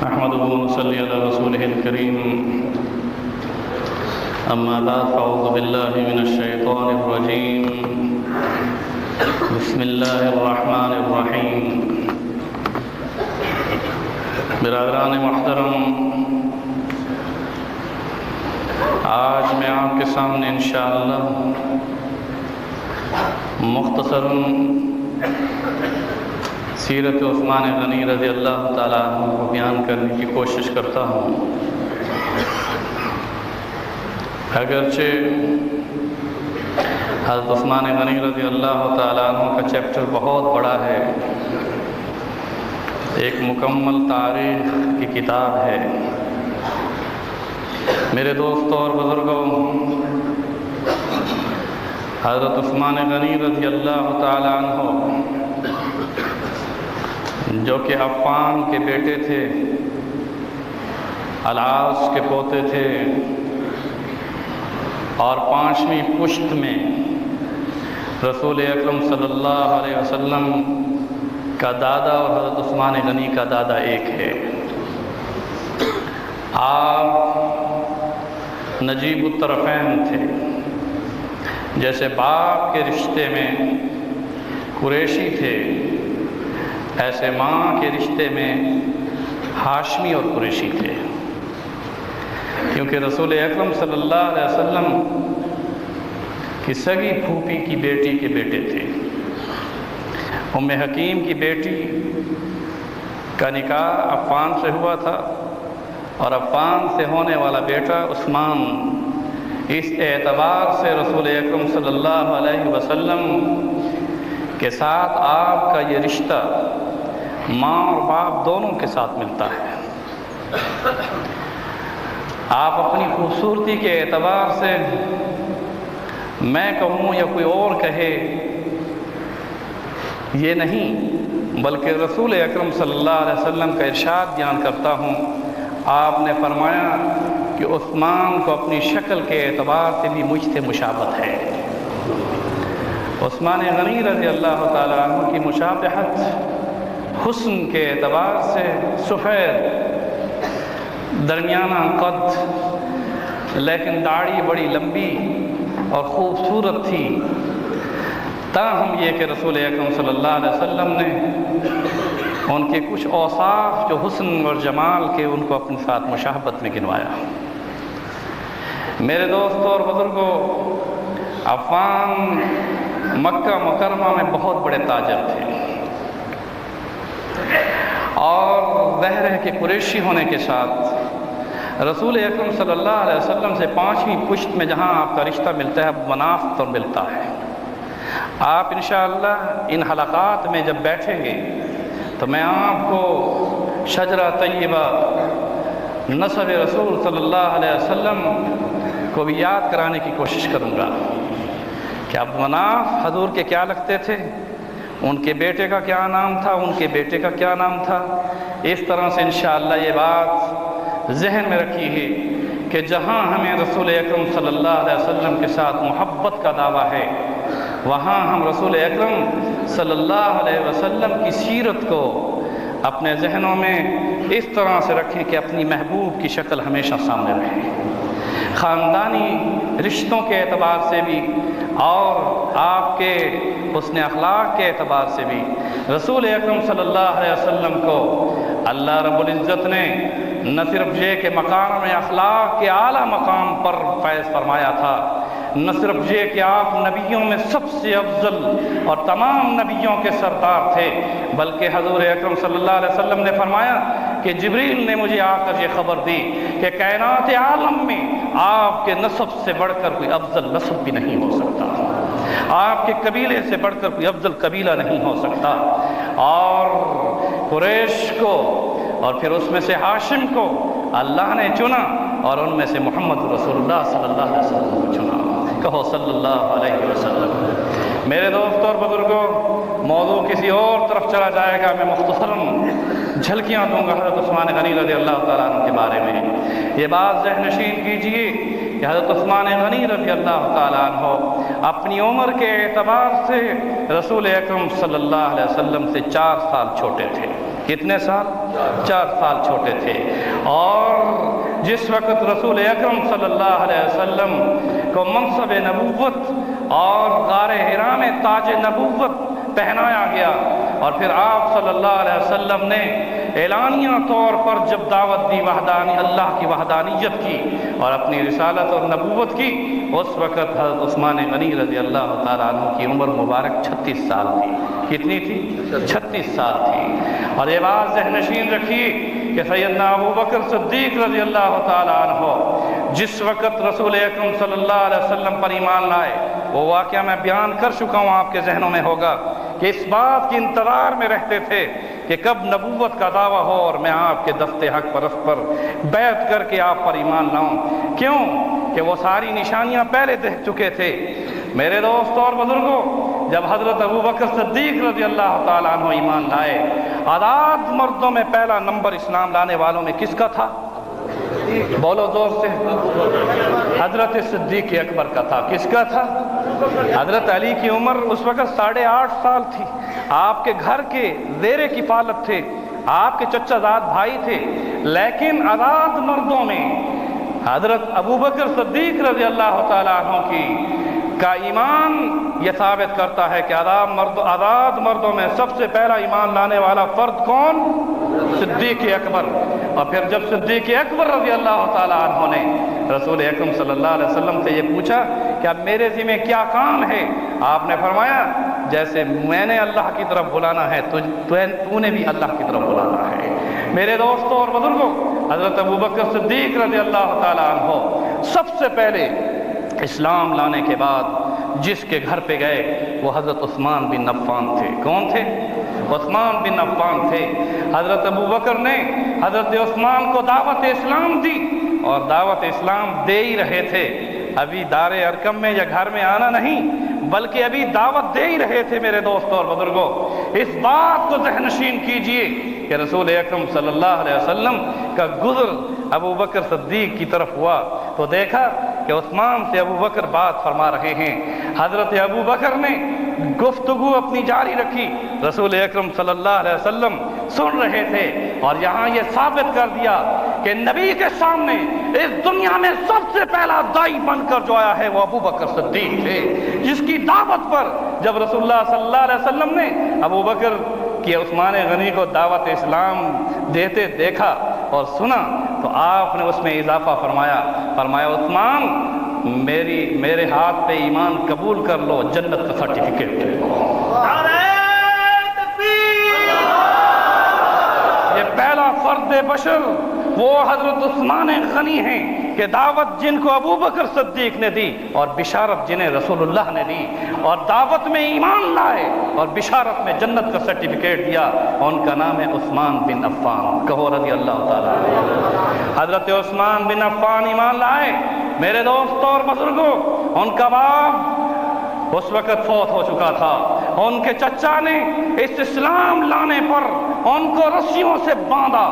نحمده ونصلي على رسوله الكريم أما بعد فأعوذ بالله من الشيطان الرجيم بسم الله الرحمن الرحيم برادران محترم، آج میں آپ کے سامنے انشاءاللہ مختصر سیرت عثمان غنی رضی اللہ تعالیٰ عنہ کو بیان کرنے کی کوشش کرتا ہوں۔ اگرچہ حضرت عثمان غنی رضی اللہ تعالیٰ عنہ کا چیپٹر بہت بڑا ہے، ایک مکمل تاریخ کی کتاب ہے، میرے دوستوں اور بزرگوں، حضرت عثمان غنی رضی اللہ تعالیٰ عنہ جو کہ عفان کے بیٹے تھے، العاص کے پوتے تھے، اور 5ویں پشت میں رسول اکرم صلی اللہ علیہ وسلم کا دادا اور حضرت عثمان غنی کا دادا ایک ہے۔ آپ نجیب الطرفین تھے، جیسے باپ کے رشتے میں قریشی تھے، ایسے ماں کے رشتے میں ہاشمی اور قریشی تھے، کیونکہ رسول اکرم صلی اللہ علیہ وسلم کی سگی پھوپھی کی بیٹی کے بیٹے تھے۔ ام حکیم کی بیٹی کا نکاح عفان سے ہوا تھا، اور عفان سے ہونے والا بیٹا عثمان، اس اعتبار سے رسول اکرم صلی اللہ علیہ وسلم کے ساتھ آپ کا یہ رشتہ ماں اور باپ دونوں کے ساتھ ملتا ہے۔ آپ اپنی خوبصورتی کے اعتبار سے، میں کہوں یا کوئی اور کہے، یہ نہیں بلکہ رسول اکرم صلی اللہ علیہ وسلم کا ارشاد بیان کرتا ہوں۔ آپ نے فرمایا کہ عثمان کو اپنی شکل کے اعتبار سے بھی مجھ سے مشابہت ہے۔ عثمان غنی رضی اللہ تعالیٰ عنہ کی مشابہت حسن کے اعتبار سے سفید، درمیانہ قد، لیکن داڑھی بڑی لمبی اور خوبصورت تھی، تاہم یہ کہ رسول اکرم صلی اللہ علیہ وسلم نے ان کے کچھ اوصاف جو حسن اور جمال کے، ان کو اپنے ساتھ مشابہت میں گنوایا۔ میرے دوستوں اور بزرگوں، عفان مکہ مکرمہ میں بہت بڑے تاجر تھے، اور ظاہر ہے کہ قریشی ہونے کے ساتھ رسول اکرم صلی اللہ علیہ وسلم سے 5ویں پشت میں جہاں آپ کا رشتہ ملتا ہے، مناف پر ملتا ہے۔ آپ انشاءاللہ ان حلقات میں جب بیٹھیں گے تو میں آپ کو شجرہ طیبہ نسب رسول صلی اللہ علیہ وسلم کو بھی یاد کرانے کی کوشش کروں گا کہ عبد مناف حضور کے کیا لگتے تھے، ان کے بیٹے کا کیا نام تھا، ان کے بیٹے کا کیا نام تھا۔ اس طرح سے انشاءاللہ یہ بات ذہن میں رکھی ہے کہ جہاں ہمیں رسول اکرم صلی اللہ علیہ وسلم کے ساتھ محبت کا دعویٰ ہے، وہاں ہم رسول اکرم صلی اللہ علیہ وسلم کی سیرت کو اپنے ذہنوں میں اس طرح سے رکھیں کہ اپنی محبوب کی شکل ہمیشہ سامنے رہے۔ خاندانی رشتوں کے اعتبار سے بھی اور آپ کے حسن اخلاق کے اعتبار سے بھی رسول اکرم صلی اللہ علیہ وسلم کو اللہ رب العزت نے نہ صرف یہ کہ مقام اخلاق کے اعلیٰ مقام پر فیض فرمایا تھا، نہ صرف یہ کہ آپ نبیوں میں سب سے افضل اور تمام نبیوں کے سردار تھے، بلکہ حضور اکرم صلی اللہ علیہ وسلم نے فرمایا کہ جبریل نے مجھے آ کر یہ خبر دی کہ کائنات عالم میں آپ کے نسب سے بڑھ کر کوئی افضل نسب بھی نہیں ہو سکتا، آپ کے قبیلے سے بڑھ کر کوئی افضل قبیلہ نہیں ہو سکتا۔ اور قریش کو اور پھر اس میں سے ہاشم کو اللہ نے چنا، اور ان میں سے محمد رسول اللہ صلی اللہ علیہ وسلم کو چنا۔ کہو صلی اللہ علیہ وسلم۔ میرے دوستوں اور بزرگوں، موضوع کسی اور طرف چلا جائے گا، میں مختصراً جھلکیاں دوں گا حضرت عثمان غنی رضی اللہ تعالیٰ عنہ کے بارے میں۔ یہ بات ذہن نشین کیجئے کہ حضرت عثمان غنی رضی اللہ تعالیٰ عنہ اپنی عمر کے اعتبار سے رسول اکرم صلی اللہ علیہ وسلم سے 4 سال چھوٹے تھے۔ کتنے سال؟ 4 سال چھوٹے تھے۔ اور جس وقت رسول اکرم صلی اللہ علیہ وسلم کو منصب نبوت اور غار حرا میں تاج نبوت پہنایا گیا، اور پھر آپ صلی اللہ علیہ وسلم نے اعلانیہ طور پر جب دعوت دی اللہ کی وحدانیت کی اور اپنی رسالت اور نبوت کی، اس وقت حضرت عثمان غنی رضی اللہ تعالیٰ عنہ کی عمر مبارک 36 سال تھی۔ کتنی تھی؟ 36 سال تھی۔ اور یہ بات ذہن نشین رکھیے کہ سیدنا ابو بکر صدیق رضی اللہ تعالیٰ عنہ جس وقت رسول اکرم صلی اللہ علیہ وسلم پر ایمان لائے، وہ واقعہ میں بیان کر چکا ہوں، آپ کے ذہنوں میں ہوگا کہ اس بات کے انتظار میں رہتے تھے کہ کب نبوت کا دعویٰ ہو اور میں آپ کے دست حق پرست پر بیعت کر کے آپ پر ایمان لاؤں۔ کیوں کہ وہ ساری نشانیاں پہلے دیکھ چکے تھے۔ میرے دوست اور بزرگوں، جب حضرت ابو بکر صدیق رضی اللہ تعالیٰ عنہ ایمان لائے، آزاد مردوں میں پہلا نمبر اسلام لانے والوں میں کس کا تھا؟ بولو زور سے۔ حضرت صدیق اکبر کا تھا۔ کس کا تھا؟ حضرت علی کی عمر اس وقت 8.5 سال تھی، آپ کے گھر کے زیر کفالت تھے، آپ کے چچا زاد بھائی تھے، لیکن آزاد مردوں میں حضرت ابو بکر صدیق رضی اللہ تعالیٰ عنہ کی کا ایمان یہ ثابت کرتا ہے کہ آزاد مردوں میں سب سے پہلا ایمان لانے والا فرد کون؟ صدیق اکبر۔ اور پھر جب صدیق اکبر رضی اللہ تعالیٰ عنہ نے رسول اکرم صلی اللہ علیہ وسلم سے یہ پوچھا کہ اب میرے ذمہ کیا کام ہے، آپ نے فرمایا جیسے میں نے اللہ کی طرف بلانا ہے تو نے بھی اللہ کی طرف بلانا ہے۔ میرے دوستوں اور بزرگوں، حضرت ابو بکر صدیق رضی اللہ تعالیٰ عنہ سب سے پہلے اسلام لانے کے بعد جس کے گھر پہ گئے وہ حضرت عثمان بن عفان تھے۔ کون تھے؟ عثمان بن عفان تھے۔ حضرت ابو بکر نے حضرت عثمان کو دعوت اسلام دی اور دعوت اسلام دے ہی رہے تھے، ابھی دار ارقم میں یا گھر میں آنا نہیں بلکہ ابھی دعوت دے ہی رہے تھے۔ میرے دوستوں اور بزرگوں، اس بات کو ذہن نشین کیجئے کہ رسول اکرم صلی اللہ علیہ وسلم کا گزر ابو بکر صدیق کی طرف ہوا تو دیکھا کہ عثمان سے ابو بکر بات فرما رہے ہیں۔ حضرت ابو بکر نے گفتگو اپنی جاری رکھی، رسول اکرم صلی اللہ علیہ وسلم سن رہے تھے، اور یہاں یہ ثابت کر دیا کہ نبی کے سامنے اس دنیا میں سب سے پہلا دائی بن کر جو آیا ہے وہ ابو بکر صدیق تھے، جس کی دعوت پر جب رسول اللہ صلی اللہ علیہ وسلم نے ابو بکر کی عثمان غنی کو دعوت اسلام دیتے دیکھا اور سنا تو آپ نے اس میں اضافہ فرمایا عثمان میرے ہاتھ پہ ایمان قبول کر لو، جنت کا سرٹیفکیٹ لے لو۔ یہ پہلا فرد بشر وہ حضرت عثمان غنی ہیں کہ دعوت جن کو ابو بکر صدیق نے دی اور بشارت جنہیں رسول اللہ نے دی، اور دعوت میں ایمان لائے اور بشارت میں جنت کا سرٹیفکیٹ دیا، ان کا نام ہے عثمان بن عفان۔ کہو رضی اللہ تعالیٰ عنہ۔ حضرت عثمان بن عفان ایمان لائے۔ میرے دوستوں اور بزرگوں، ان کا باپ اس وقت فوت ہو چکا تھا، ان کے چچا نے اس اسلام لانے پر ان کو رسیوں سے باندھا،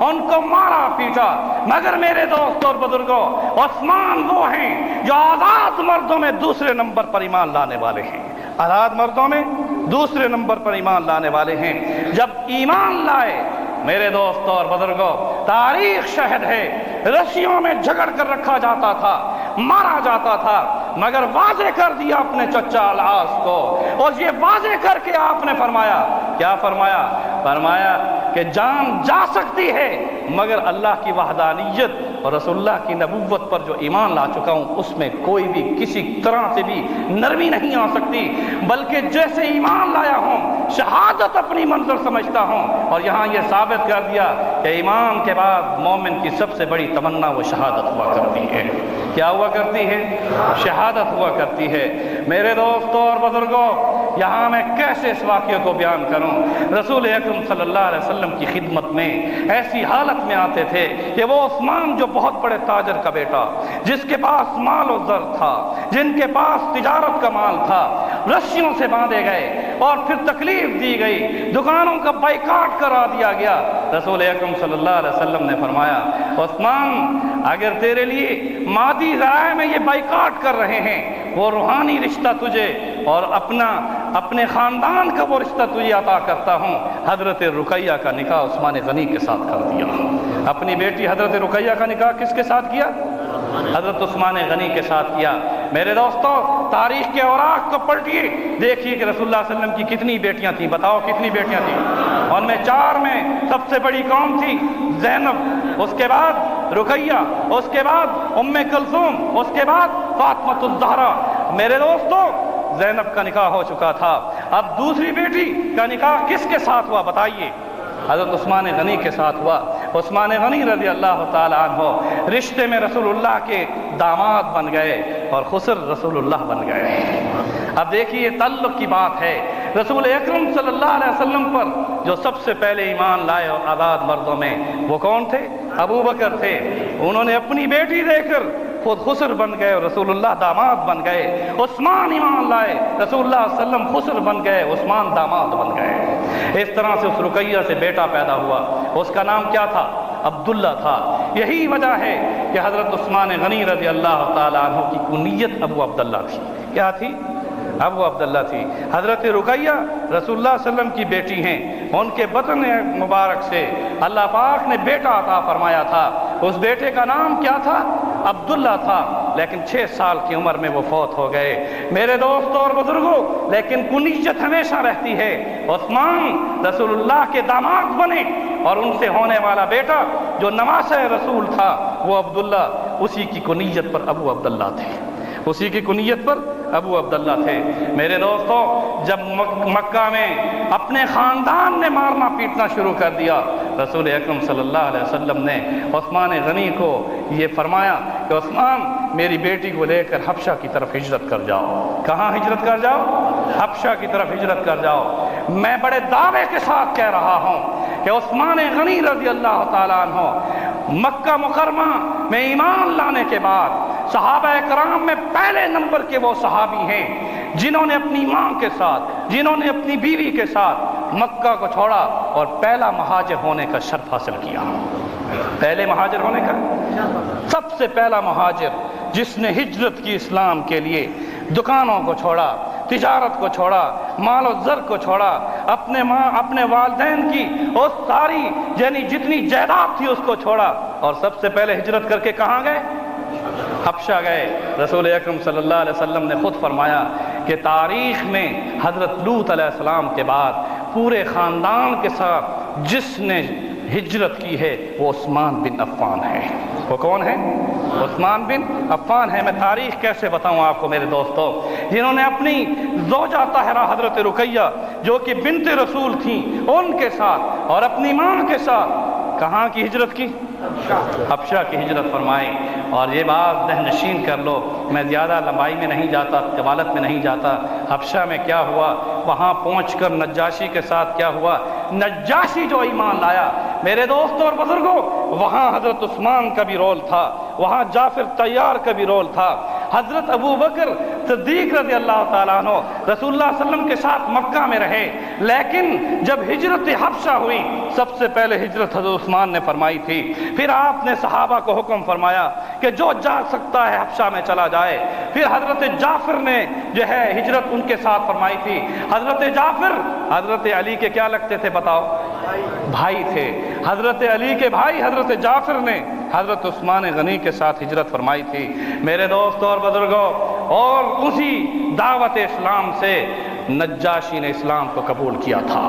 ان کو مارا پیٹا، مگر میرے دوست اور بزرگوں، عثمان وہ ہیں جو آزاد مردوں میں دوسرے نمبر پر ایمان لانے والے ہیں۔ آزاد مردوں میں دوسرے نمبر پر ایمان لانے والے ہیں۔ جب ایمان لائے میرے دوستوں اور بزرگوں، تاریخ شاہد ہے رسیوں میں جھگڑ کر رکھا جاتا تھا، مارا جاتا تھا، مگر واضح کر دیا اپنے چچا العاص کو، اور یہ واضح کر کے آپ نے فرمایا، کیا فرمایا؟ فرمایا کہ جان جا سکتی ہے مگر اللہ کی وحدانیت اور رسول اللہ کی نبوت پر جو ایمان لا چکا ہوں اس میں کوئی بھی کسی طرح سے بھی نرمی نہیں آ سکتی، بلکہ جیسے ایمان لایا ہوں شہادت اپنی منظر سمجھتا ہوں۔ اور یہاں یہ ثابت کر دیا کہ ایمان کے بعد مومن کی سب سے بڑی تمنا وہ شہادت ہوا کرتی ہے۔ کیا ہوا کرتی ہے؟ شہادت ہوا کرتی ہے۔ میرے دوستوں اور بزرگوں، یہاں میں کیسے اس واقعے کو بیان کروں؟ رسول اکرم صلی اللہ علیہ وسلم کی خدمت میں ایسی حالت میں آتے تھے کہ وہ عثمان جو بہت بڑے تاجر کا بیٹا، جس کے پاس مال و زر تھا، جن کے پاس تجارت کا مال تھا، رسیوں سے باندھے گئے اور پھر تکلیف دی گئی، دکانوں کا بائیکاٹ کرا دیا گیا۔ رسول اکرم صلی اللہ علیہ وسلم نے فرمایا عثمان اگر تیرے لیے مادی ذرائع میں یہ بائیکاٹ کر رہے ہیں، وہ روحانی رشتہ تجھے اور اپنے خاندان کا وہ رشتہ تجھے عطا کرتا ہوں۔ حضرت رقیہ کا نکاح عثمان غنی کے ساتھ کر دیا۔ اپنی بیٹی حضرت رقیہ کا نکاح کس کے ساتھ کیا؟ حضرت عثمان غنی کے ساتھ کیا۔ میرے دوستو، تاریخ کے اوراق کو پلٹیے، دیکھیے کہ رسول اللہ صلی اللہ علیہ وسلم کی کتنی بیٹیاں تھیں۔ بتاؤ کتنی بیٹیاں تھیں؟ ان میں 4 میں سب سے بڑی کون تھی؟ زینب، اس کے بعد رقیہ، اس کے بعد ام کلثوم، اس کے بعد فاطمہ الزہرا۔ میرے دوستو، زینب کا نکاح ہو چکا تھا، اب دوسری بیٹی کا نکاح کس کے ساتھ ہوا بتائیے؟ حضرت عثمان غنی کے ساتھ ہوا۔ عثمان غنی رضی اللہ تعالیٰ عنہ رشتے میں رسول اللہ کے داماد بن گئے اور خسر رسول اللہ بن گئے۔ اب دیکھیے تعلق کی بات ہے۔ رسول اکرم صلی اللہ علیہ وسلم پر جو سب سے پہلے ایمان لائے اور آزاد مردوں میں وہ کون تھے؟ ابو بکر تھے۔ انہوں نے اپنی بیٹی دے کر خود خسر بن گئے اور رسول اللہ داماد بن گئے۔ عثمان ایمان لائے، رسول اللہ صلی اللہ علیہ وسلم خسر بن گئے، عثمان داماد بن گئے۔ اس طرح سے اس رقیہ سے بیٹا پیدا ہوا، اس کا نام کیا تھا؟ عبداللہ تھا۔ یہی وجہ ہے کہ حضرت عثمان غنی رضی اللہ تعالیٰ عنہ کی کنیت ابو عبداللہ تھی۔ کیا تھی؟ ابو عبداللہ تھی۔ حضرت رقیہ رسول اللہ صلی اللہ علیہ وسلم کی بیٹی ہیں، ان کے بطن مبارک سے اللہ پاک نے بیٹا عطا فرمایا تھا۔ اس بیٹے کا نام کیا تھا؟ عبداللہ تھا، لیکن 6 سال کی عمر میں وہ فوت ہو گئے۔ میرے دوستوں اور بزرگوں، لیکن کنیت ہمیشہ رہتی ہے۔ عثمان رسول اللہ کے داماد بنے اور ان سے ہونے والا بیٹا جو نواسہ رسول تھا وہ عبداللہ، اسی کی کنیت پر ابو عبداللہ تھے، اسی کی کنیت پر ابو عبداللہ تھے۔ میرے دوستو، جب مکہ میں اپنے خاندان نے مارنا پیٹنا شروع کر دیا، رسول اکرم صلی اللہ علیہ وسلم نے عثمان غنی کو یہ فرمایا کہ عثمان، میری بیٹی کو لے کر حبشہ کی طرف ہجرت کر جاؤ۔ کہاں ہجرت کر جاؤ؟ حبشہ کی طرف ہجرت کر جاؤ۔ میں بڑے دعوے کے ساتھ کہہ رہا ہوں کہ عثمان غنی رضی اللہ تعالیٰ عنہ مکہ مکرمہ میں ایمان لانے کے بعد صحابہ کرام میں پہلے نمبر کے وہ صحابی ہیں جنہوں نے اپنی ماں کے ساتھ، جنہوں نے اپنی بیوی کے ساتھ مکہ کو چھوڑا اور پہلا مہاجر ہونے کا شرف حاصل کیا۔ پہلے مہاجر ہونے کا، سب سے پہلا مہاجر جس نے ہجرت کی اسلام کے لیے، دکانوں کو چھوڑا، تجارت کو چھوڑا، مال و زر کو چھوڑا، اپنے والدین کی اور ساری یعنی جتنی جائیداد تھی اس کو چھوڑا، اور سب سے پہلے ہجرت کر کے کہاں گئے؟ حبشہ گئے۔ رسول اکرم صلی اللہ علیہ وسلم نے خود فرمایا کہ تاریخ میں حضرت لوط علیہ السلام کے بعد پورے خاندان کے ساتھ جس نے ہجرت کی ہے وہ عثمان بن عفان ہے۔ وہ کون ہے؟ عثمان بن عفان ہے۔ میں تاریخ کیسے بتاؤں آپ کو میرے دوستو، جنہوں نے اپنی زوجہ طاہرہ حضرت رقیہ جو کہ بنت رسول تھیں ان کے ساتھ اور اپنی ماں کے ساتھ کہاں کی ہجرت کی؟ حبشہ کی ہجرت فرمائی۔ اور یہ بات ذہن نشین کر لو، میں زیادہ لمبائی میں نہیں جاتا، طوالت میں نہیں جاتا۔ حبشہ میں کیا ہوا، وہاں پہنچ کر نجاشی کے ساتھ کیا ہوا؟ نجاشی جو ایمان لایا، میرے دوستوں اور بزرگوں، وہاں حضرت عثمان کا بھی رول تھا، وہاں جعفر طیار کا بھی رول تھا، حضرت ابو بکر صدیق رضی اللہ تعالیٰ عنہ رسول اللہ صلی اللہ علیہ وسلم کے ساتھ مکہ میں رہے۔ لیکن جب ہجرت حبشہ ہوئی، سب سے پہلے ہجرت حضرت عثمان نے فرمائی تھی۔ پھر آپ نے صحابہ کو حکم فرمایا کہ جو جا سکتا ہے حبشہ میں چلا جائے۔ پھر حضرت جعفر نے جو ہے ہجرت ان کے ساتھ فرمائی تھی۔ حضرت جعفر حضرت علی کے کیا لگتے تھے بتاؤ؟ بھائی تھے۔ حضرت علی کے بھائی حضرت جعفر نے حضرت عثمان غنی کے ساتھ ہجرت فرمائی تھی۔ میرے دوستوں اور بزرگوں، اور اسی دعوت اسلام سے نجاشی نے اسلام کو قبول کیا تھا۔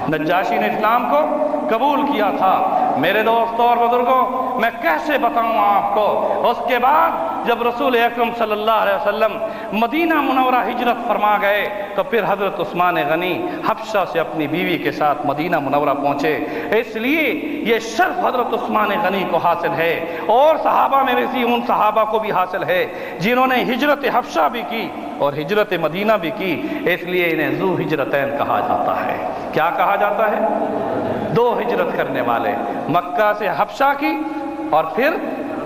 نجاشی نے اسلام کو قبول کیا تھا۔ میرے دوستوں اور بزرگوں، میں کیسے بتاؤں آپ کو، اس کے بعد جب رسول اکرم صلی اللہ علیہ وسلم مدینہ منورہ ہجرت فرما گئے تو پھر حضرت عثمان غنی حبشہ سے اپنی بیوی کے ساتھ مدینہ منورہ پہنچے۔ اس لیے یہ شرف حضرت عثمان غنی کو حاصل ہے، اور صحابہ میں سے ان صحابہ کو بھی حاصل ہے جنہوں نے ہجرت حبشہ بھی کی اور ہجرت مدینہ بھی کی۔ اس لیے انہیں ذو ہجرتین کہا جاتا ہے۔ کیا کہا جاتا ہے؟ 2 ہجرت کرنے والے، مکہ سے حبشہ کی اور پھر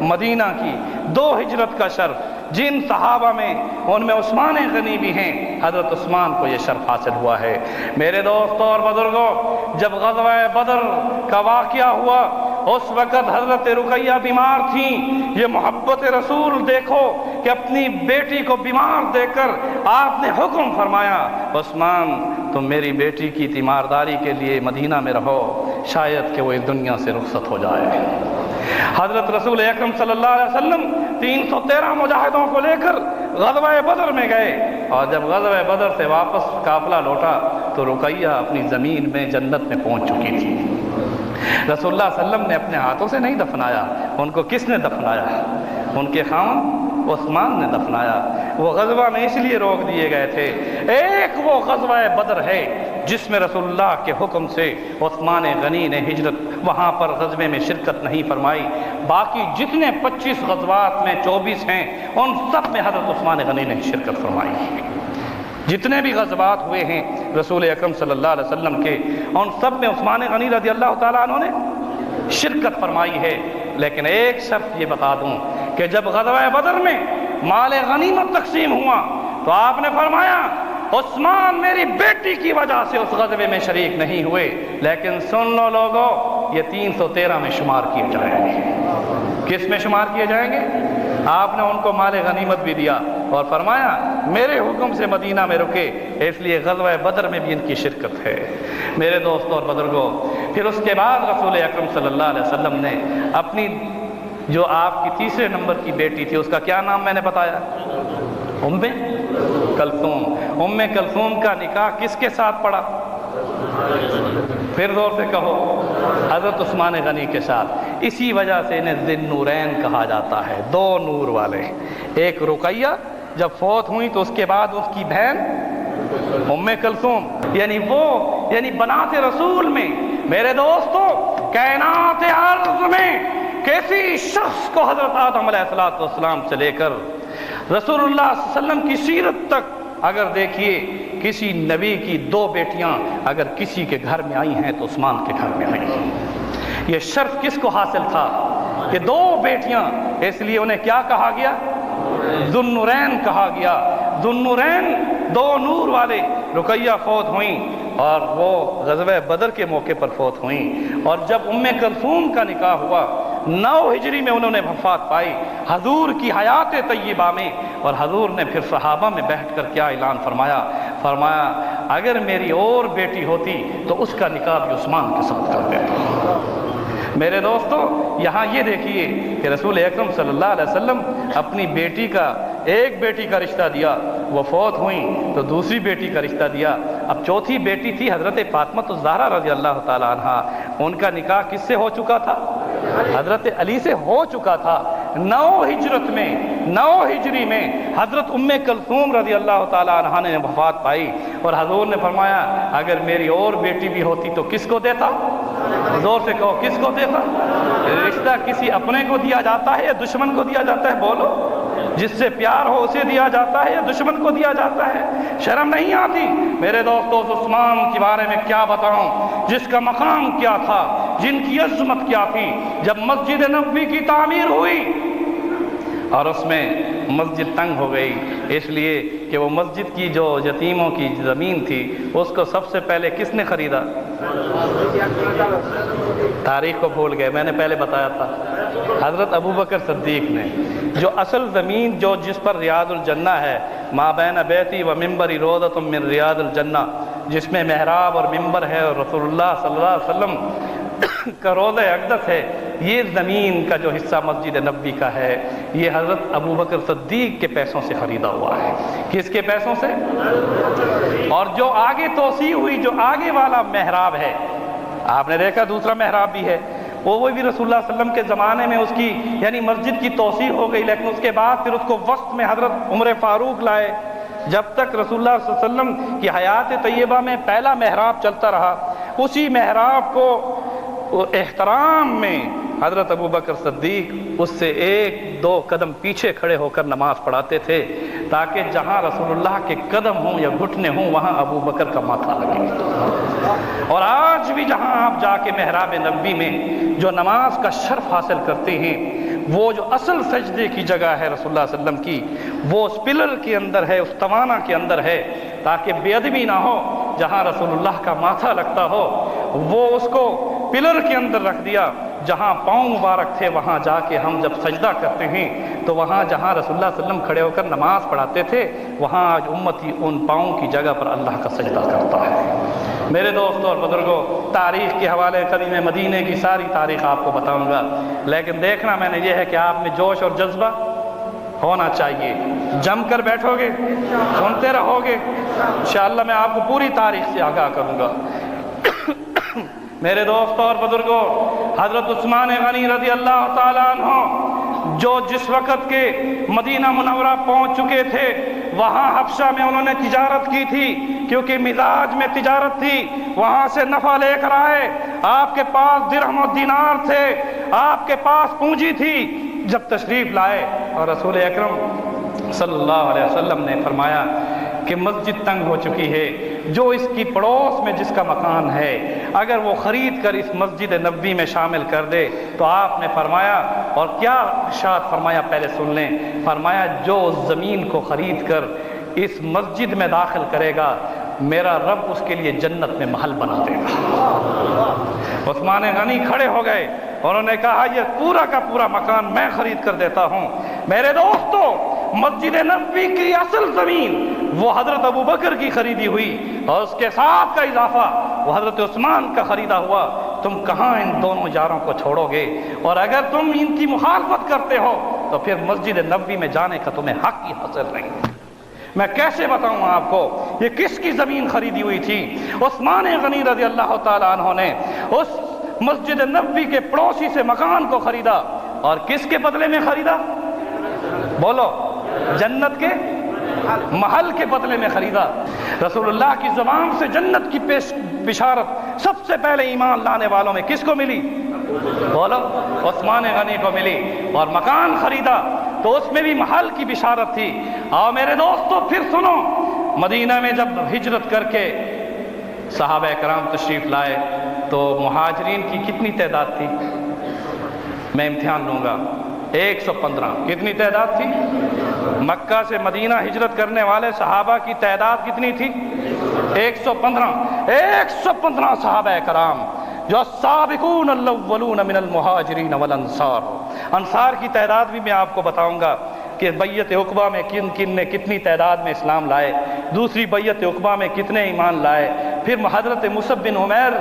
مدینہ کی 2 ہجرت کا شرف۔ جن صحابہ میں ان میں عثمان غنی بھی ہیں، حضرت عثمان کو یہ شرف حاصل ہوا ہے۔ میرے دوستوں اور بزرگوں، جب غزوہ بدر کا واقعہ ہوا اس وقت حضرت رقیہ بیمار تھیں. یہ محبت رسول دیکھو کہ اپنی بیٹی کو بیمار دیکھ کر آپ نے حکم فرمایا عثمان تم میری بیٹی کی تیمارداری کے لیے مدینہ میں رہو، شاید کہ وہ اس دنیا سے رخصت ہو جائے. حضرت رسول اکرم صلی اللہ علیہ وسلم 313 مجاہدوں کو لے کر غزوہ بدر میں گئے، اور جب غزوہ بدر سے واپس قافلہ لوٹا تو رقیہ اپنی زمین میں جنت میں پہنچ چکی تھی. رسول اللہ صلی اللہ علیہ وسلم نے اپنے ہاتھوں سے نہیں دفنایا. ان کو کس نے دفنایا؟ ان کے خاوند عثمان نے دفنایا. وہ غزوہ میں اس لیے روک دیے گئے تھے. ایک وہ غزوہ بدر ہے جس میں رسول اللہ کے حکم سے عثمان غنی نے ہجرت وہاں پر غزوے میں شرکت نہیں فرمائی. باقی جتنے 25 غزوات میں 24 ہیں ان سب میں حضرت عثمان غنی نے شرکت فرمائی. جتنے بھی غزوات ہوئے ہیں رسول اکرم صلی اللہ علیہ وسلم کے ان سب میں عثمان غنی رضی اللہ تعالیٰ عنہ نے شرکت فرمائی ہے. لیکن ایک شرط یہ بتا دوں کہ جب غزوہ بدر میں مال غنیمت تقسیم ہوا تو آپ نے فرمایا عثمان میری بیٹی کی وجہ سے اس غزوے میں شریک نہیں ہوئے، لیکن سن لو لوگوں یہ 313 میں شمار کیے جائیں گے. کس میں شمار کیے جائیں گے؟ آپ نے ان کو مال غنیمت بھی دیا اور فرمایا میرے حکم سے مدینہ میں رکے، اس لیے غزوہ بدر میں بھی ان کی شرکت ہے. میرے دوستوں اور بزرگوں، پھر اس کے بعد رسول اکرم صلی اللہ علیہ وسلم نے اپنی جو آپ کی تیسرے نمبر کی بیٹی تھی اس کا کیا نام میں نے بتایا؟ ام کلثوم. ام کلثوم کا نکاح کس کے ساتھ پڑا؟ پھر زور سے کہو، حضرت عثمان غنی کے ساتھ. اسی وجہ سے انہیں ذی النورین کہا جاتا ہے، دو نور والے. ایک رقیہ جب فوت ہوئی تو اس کے بعد اس کی بہن ام کلثوم، یعنی بنات رسول میں. میرے دوستو کائنات ارض میں کسی شخص کو حضرت آدم علیہ السلام سے لے کر رسول اللہ صلی اللہ علیہ وسلم کی سیرت تک اگر دیکھیے کسی نبی کی 2 بیٹیاں اگر کسی کے گھر میں آئی ہیں تو عثمان کے گھر میں آئی ہیں. یہ شرف کس کو حاصل تھا؟ کہ 2 بیٹیاں، اس لیے انہیں کیا کہا گیا؟ ذو النورین کہا گیا. ذو النورین 2 نور والے. رقیہ فوت ہوئیں اور وہ غزوہ بدر کے موقع پر فوت ہوئیں، اور جب ام کلثوم کا نکاح ہوا 9 ہجری میں انہوں نے وفات پائی حضور کی حیات طیبہ میں. اور حضور نے پھر صحابہ میں بیٹھ کر کیا اعلان فرمایا اگر میری اور بیٹی ہوتی تو اس کا نکاح بھی عثمان کے ساتھ کر دیتا. میرے دوستو یہاں یہ دیکھیے کہ رسول اکرم صلی اللہ علیہ وسلم اپنی بیٹی کا ایک بیٹی کا رشتہ دیا، وہ فوت ہوئیں تو دوسری بیٹی کا رشتہ دیا. اب چوتھی بیٹی تھی حضرت فاطمہ الزہرا رضی اللہ تعالیٰ عنہ. ان کا نکاح کس سے ہو چکا تھا؟ حضرت علی سے ہو چکا تھا. 9 ہجری میں حضرت ام کلثوم رضی اللہ تعالیٰ عنہ نے وفات پائی، اور حضور نے فرمایا اگر میری اور بیٹی بھی ہوتی تو کس کو دیتا؟ زور سے کہو کس کو دیتا؟ رشتہ کسی اپنے کو دیا جاتا ہے یا دشمن کو دیا جاتا ہے؟ بولو. جس سے پیار ہو اسے دیا جاتا ہے یا دشمن کو دیا جاتا ہے؟ شرم نہیں آتی؟ میرے دوستو عثمان کے بارے میں کیا بتاؤں، جس کا مقام کیا تھا، جن کی عظمت کیا تھی. جب مسجد نبوی کی تعمیر ہوئی اور اس میں مسجد تنگ ہو گئی اس لیے کہ وہ مسجد کی جو یتیموں کی زمین تھی اس کو سب سے پہلے کس نے خریدا؟ تاریخ کو بھول گئے، میں نے پہلے بتایا تھا حضرت ابوبکر صدیق نے. جو اصل زمین جس پر ریاض الجنہ ہے، ما بین بیتی و منبری روضۃ من ریاض الجنہ، جس میں محراب اور منبر ہے اور رسول اللہ صلی اللہ علیہ وسلم کا روضہ اقدس ہے، یہ زمین کا جو حصہ مسجد نبوی کا ہے یہ حضرت ابوبکر صدیق کے پیسوں سے خریدا ہوا ہے. کس کے پیسوں سے؟ اور جو آگے توسیع ہوئی، جو آگے والا محراب ہے، آپ نے دیکھا دوسرا محراب بھی ہے، وہ بھی رسول اللہ صلی اللہ علیہ وسلم کے زمانے میں اس کی مسجد کی توسیع ہو گئی، لیکن اس کے بعد پھر اس کو وقت میں حضرت عمر فاروق لائے. جب تک رسول اللہ صلی اللہ علیہ وسلم کی حیات طیبہ میں پہلا محراب چلتا رہا، اسی محراب کو احترام میں حضرت ابوبکر صدیق اس سے 1-2 قدم پیچھے کھڑے ہو کر نماز پڑھاتے تھے تاکہ جہاں رسول اللہ کے قدم ہوں یا گھٹنے ہوں وہاں ابوبکر کا ماتھا لگے. اور آج بھی جہاں آپ جا کے محراب نبوی میں جو نماز کا شرف حاصل کرتے ہیں، وہ جو اصل سجدے کی جگہ ہے رسول اللہ صلی اللہ علیہ وسلم کی، وہ اس پلر کے اندر ہے، اس توانا کے اندر ہے، تاکہ بے ادبی نہ ہو. جہاں رسول اللہ کا ماتھا لگتا ہو وہ اس کو پلر کے اندر رکھ دیا. جہاں پاؤں مبارک تھے وہاں جا کے ہم جب سجدہ کرتے ہیں تو وہاں جہاں رسول اللہ صلی اللہ علیہ وسلم کھڑے ہو کر نماز پڑھاتے تھے وہاں آج امتی ان پاؤں کی جگہ پر اللہ کا سجدہ کرتا ہے۔ میرے دوستوں اور بزرگوں، تاریخ کے حوالے سے میں مدینے کی ساری تاریخ آپ کو بتاؤں گا، لیکن دیکھنا میں نے یہ ہے کہ آپ میں جوش اور جذبہ ہونا چاہیے۔ جم کر بیٹھو گے، سنتے رہو گے، انشاءاللہ میں آپ کو پوری تاریخ سے آگاہ کروں گا۔ میرے دوستوں اور بزرگوں، حضرت عثمان غنی رضی اللہ تعالیٰ عنہ جو جس وقت کے مدینہ منورہ پہنچ چکے تھے، وہاں حبشہ میں انہوں نے تجارت کی تھی، کیونکہ مزاج میں تجارت تھی، وہاں سے نفع لے کر آئے۔ آپ کے پاس درہم و دینار تھے، آپ کے پاس پونجی تھی۔ جب تشریف لائے اور رسول اکرم صلی اللہ علیہ وسلم نے فرمایا کہ مسجد تنگ ہو چکی ہے، جو اس کی پڑوس میں جس کا مکان ہے اگر وہ خرید کر اس مسجد نبوی میں شامل کر دے تو آپ نے فرمایا، اور کیا ارشاد فرمایا پہلے سن لیں، فرمایا جو زمین کو خرید کر اس مسجد میں داخل کرے گا میرا رب اس کے لیے جنت میں محل بنا دے گا۔ عثمان غنی کھڑے ہو گئے، انہوں نے کہا یہ پورا کا پورا مکان میں خرید کر دیتا ہوں۔ میرے دوستو، مسجد نبوی کی اصل زمین وہ حضرت ابو بکر کی خریدی ہوئی اور اس کے ساتھ کا اضافہ وہ حضرت عثمان کا خریدا ہوا۔ تم کہاں ان دونوں یاروں کو چھوڑو گے؟ اور اگر تم ان کی مخالفت کرتے ہو تو پھر مسجد نبوی میں جانے کا تمہیں حق ہی حاصل نہیں۔ میں کیسے بتاؤں آپ کو یہ کس کی زمین خریدی ہوئی تھی؟ عثمان غنی رضی اللہ تعالیٰ عنہ نے اس مسجد نبوی کے پڑوسی سے مکان کو خریدا، اور کس کے بدلے میں خریدا؟ بولو، جنت کے محل کے بدلے میں خریدا۔ رسول اللہ کی زبان سے جنت کی بشارت سب سے پہلے ایمان لانے والوں میں کس کو ملی؟ بولو، عثمان غنی کو ملی، اور مکان خریدا تو اس میں بھی محل کی بشارت تھی۔ اور میرے دوستو پھر سنو، مدینہ میں جب ہجرت کر کے صحابہ کرام تشریف لائے تو مہاجرین کی کتنی تعداد تھی؟ میں امتحان لوں گا، 115۔ کتنی تعداد تھی؟ مکہ سے مدینہ ہجرت کرنے والے صحابہ کی تعداد کتنی تھی؟ 115۔ 115 صحابہ کرام جو السابقون الاولون من المہاجرین والانصار۔ انصار کی تعداد بھی میں آپ کو بتاؤں گا کہ بیعت عقبہ میں کن کن نے کتنی تعداد میں اسلام لائے، دوسری بیعت عقبہ میں کتنے ایمان لائے۔ پھر حضرت مصعب بن عمیر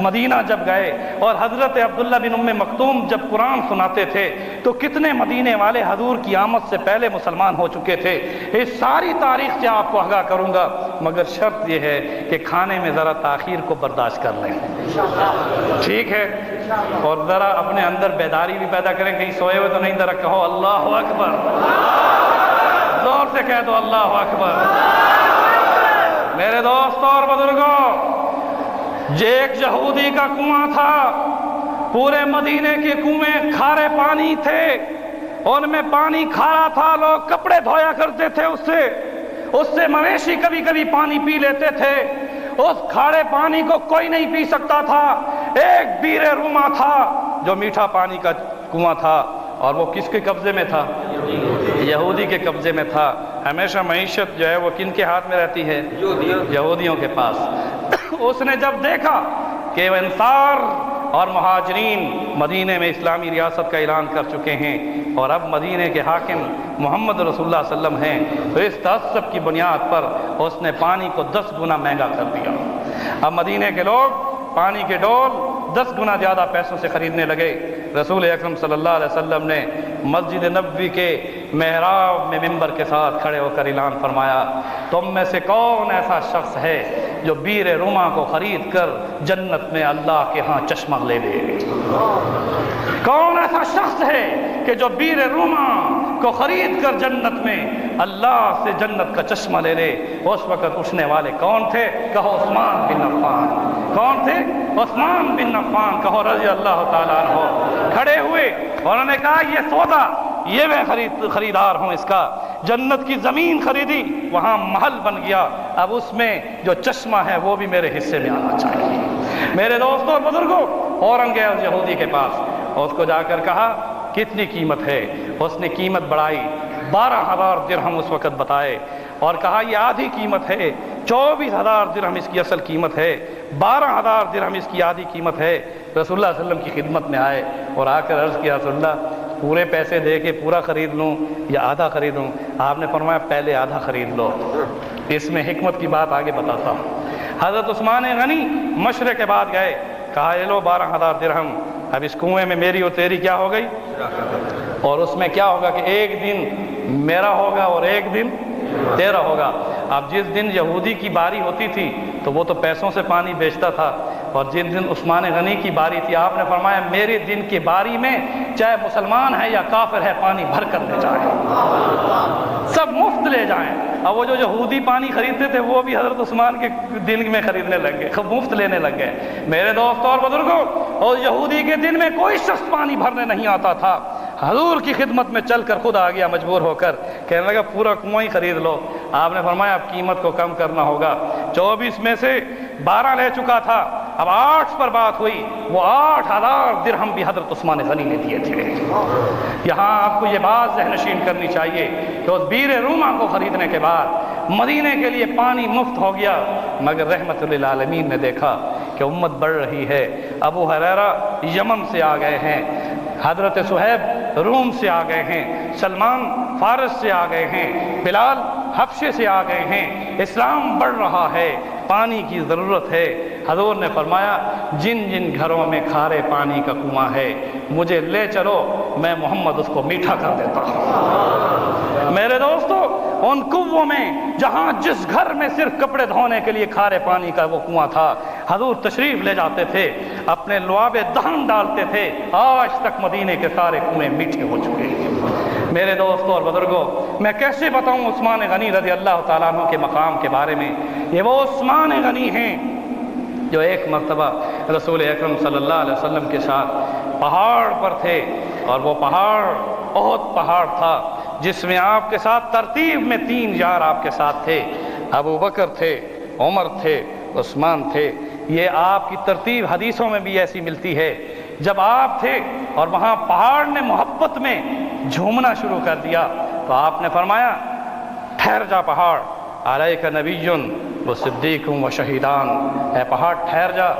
مدینہ جب گئے اور حضرت عبداللہ بن ام مکتوم جب قرآن سناتے تھے تو کتنے مدینے والے حضور کی آمد سے پہلے مسلمان ہو چکے تھے۔ اس ساری تاریخ سے آپ کو آگاہ کروں گا، مگر شرط یہ ہے کہ کھانے میں ذرا تاخیر کو برداشت کر لیں، ٹھیک ہے؟ اور ذرا اپنے اندر بیداری بھی پیدا کریں، کہیں سوئے ہوئے تو نہیں، ذرا کہو اللہ اکبر، زور سے کہہ دو اللہ اکبر۔ میرے دوستوں اور بزرگوں، ایک یہودی کا کنواں تھا، پورے مدینے کے کنویں کھارے پانی تھے، ان میں پانی کھارا تھا، لوگ کپڑے دھویا کرتے تھے اس سے مویشی کبھی کبھی پانی پی لیتے تھے۔ اس کھارے پانی کو کوئی نہیں پی سکتا تھا۔ ایک بیر روما تھا جو میٹھا پانی کا کنواں تھا، اور وہ کس کے قبضے میں تھا؟ یہودی کے قبضے میں تھا۔ ہمیشہ معیشت جو ہے وہ کن کے ہاتھ میں رہتی ہے؟ یہودیوں کے پاس۔ اس نے جب دیکھا کہ انصار اور مہاجرین مدینے میں اسلامی ریاست کا اعلان کر چکے ہیں اور اب مدینے کے حاکم محمد رسول اللہ صلی اللہ علیہ وسلم ہیں، تو اس تعصب کی بنیاد پر اس نے پانی کو 10 گنا مہنگا کر دیا۔ اب مدینے کے لوگ پانی کے ڈول 10 گنا زیادہ پیسوں سے خریدنے لگے۔ رسول اکرم صلی اللہ علیہ وسلم نے مسجد نبوی کے محراب میں منبر کے ساتھ کھڑے ہو کر اعلان فرمایا، تم میں سے کون ایسا شخص ہے جو بیر روما کو خرید کر جنت میں اللہ کے ہاں چشمہ لے لے؟ کون ایسا شخص ہے کہ جو بیر روما کو خرید کر جنت میں اللہ سے جنت کا چشمہ لے لے؟ اس وقت اٹھنے والے کون تھے؟ کہو عثمان بن عفان۔ کون تھے؟ عثمان بن عفان، کہو رضی اللہ تعالیٰ عنہ۔ کھڑے ہوئے اور انہوں نے کہا یہ سودا، یہ میں خریدار ہوں اس کا۔ جنت کی زمین خریدی، وہاں محل بن گیا، اب اس میں جو چشمہ ہے وہ بھی میرے حصے میں آنا چاہیے۔ میرے دوستوں اور بزرگوں، فوراً گئے اس یہودی کے پاس اور اس کو جا کر کہا کتنی قیمت ہے؟ اس نے قیمت بڑھائی، 12,000 درہم اس وقت بتائے، اور کہا یہ آدھی قیمت ہے، 24,000 درہم اس کی اصل قیمت ہے، 12,000 درہم اس کی آدھی قیمت ہے۔ رسول اللہ صلی اللہ علیہ وسلم کی خدمت میں آئے اور آ کر عرض کیا رسول اللہ پورے پیسے دے کے پورا خرید لوں یا آدھا خریدوں؟ آپ نے فرمایا پہلے آدھا خرید لو، اس میں حکمت کی بات آگے بتاتا ہوں۔ حضرت عثمان غنی مشرے کے بعد گئے، کہا یہ لو 12,000 درہم، اب اس کنویں میں میری اور تیری کیا ہو گئی، اور اس میں کیا ہوگا کہ ایک دن میرا ہوگا اور ایک دن تیرا ہوگا۔ اب جس دن یہودی کی باری ہوتی تھی تو وہ تو پیسوں سے پانی بیچتا تھا، اور جس دن عثمان غنی کی باری تھی آپ نے فرمایا میرے دن کی باری میں چاہے مسلمان ہے یا کافر ہے پانی بھر کر لے جائیں، سب مفت لے جائیں۔ اب وہ جو یہودی پانی خریدتے تھے وہ بھی حضرت عثمان کے دن میں خریدنے لگ گئے، مفت لینے لگ گئے۔ میرے دوستوں اور بزرگوں، اور یہودی کے دن میں کوئی شخص پانی بھرنے نہیں آتا تھا، حضور کی خدمت میں چل کر خود آ گیا مجبور ہو کر، کہنے لگا پورا کنواں ہی خرید لو۔ آپ نے فرمایا اب قیمت کو کم کرنا ہوگا، 24 میں سے 12 لے چکا تھا، اب 8 پر بات ہوئی، وہ 8,000 درہم بھی حضرت عثمان غنی نے دیے تھے۔ یہاں آپ کو یہ بات ذہن نشین کرنی چاہیے کہ اس بیر روما کو خریدنے کے بعد مدینے کے لیے پانی مفت ہو گیا، مگر رحمت للعالمین نے دیکھا کہ امت بڑھ رہی ہے۔ ابو ہریرہ یمن سے آ گئے ہیں، حضرت صہیب روم سے آ گئے ہیں، سلمان فارس سے آ گئے ہیں، بلال حبشے سے آ گئے ہیں، اسلام بڑھ رہا ہے، پانی کی ضرورت ہے۔ حضور نے فرمایا جن جن گھروں میں کھارے پانی کا کنواں ہے مجھے لے چلو، میں محمد اس کو میٹھا کر دیتا ہوں۔ میرے دوستو، ان کنووں میں جہاں جس گھر میں صرف کپڑے دھونے کے لیے کھارے پانی کا وہ کنواں تھا، حضور تشریف لے جاتے تھے، اپنے لعاب دہن ڈالتے تھے، آج تک مدینے کے سارے کنویں میٹھے ہو چکے ہیں۔ میرے دوستوں اور بزرگوں، میں کیسے بتاؤں عثمان غنی رضی اللہ تعالیٰ عنہ کے مقام کے بارے میں؟ یہ وہ عثمان غنی ہیں جو ایک مرتبہ رسول اکرم صلی اللہ علیہ وسلم کے ساتھ پہاڑ پر تھے، اور وہ پہاڑ بہت پہاڑ تھا جس میں آپ کے ساتھ ترتیب میں 3 یار آپ کے ساتھ تھے، ابو بکر تھے، عمر تھے، عثمان تھے۔ یہ آپ کی ترتیب حدیثوں میں بھی ایسی ملتی ہے۔ جب آپ تھے اور وہاں پہاڑ نے محبت میں جھومنا شروع کر دیا تو آپ نے فرمایا ٹھہر جا پہاڑ، علیک نبی و صدیق و شہیدان، اے پہاڑ ٹھہر جا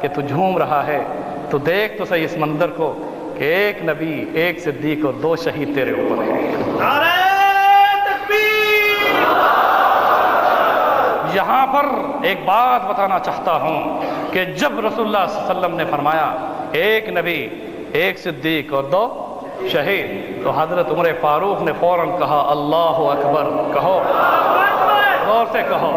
کہ تو جھوم رہا ہے، تو دیکھ تو صحیح اس منظر کو کہ ایک نبی، ایک صدیق اور 2 شہید تیرے اوپر ہیں۔ نعرہ تکبیر! یہاں پر ایک بات بتانا چاہتا ہوں کہ جب رسول اللہ صلی اللہ علیہ وسلم نے فرمایا ایک نبی، ایک صدیق اور 2 شہید، تو حضرت عمر فاروق نے فوراً کہا اللہ اکبر، کہو غور سے کہو۔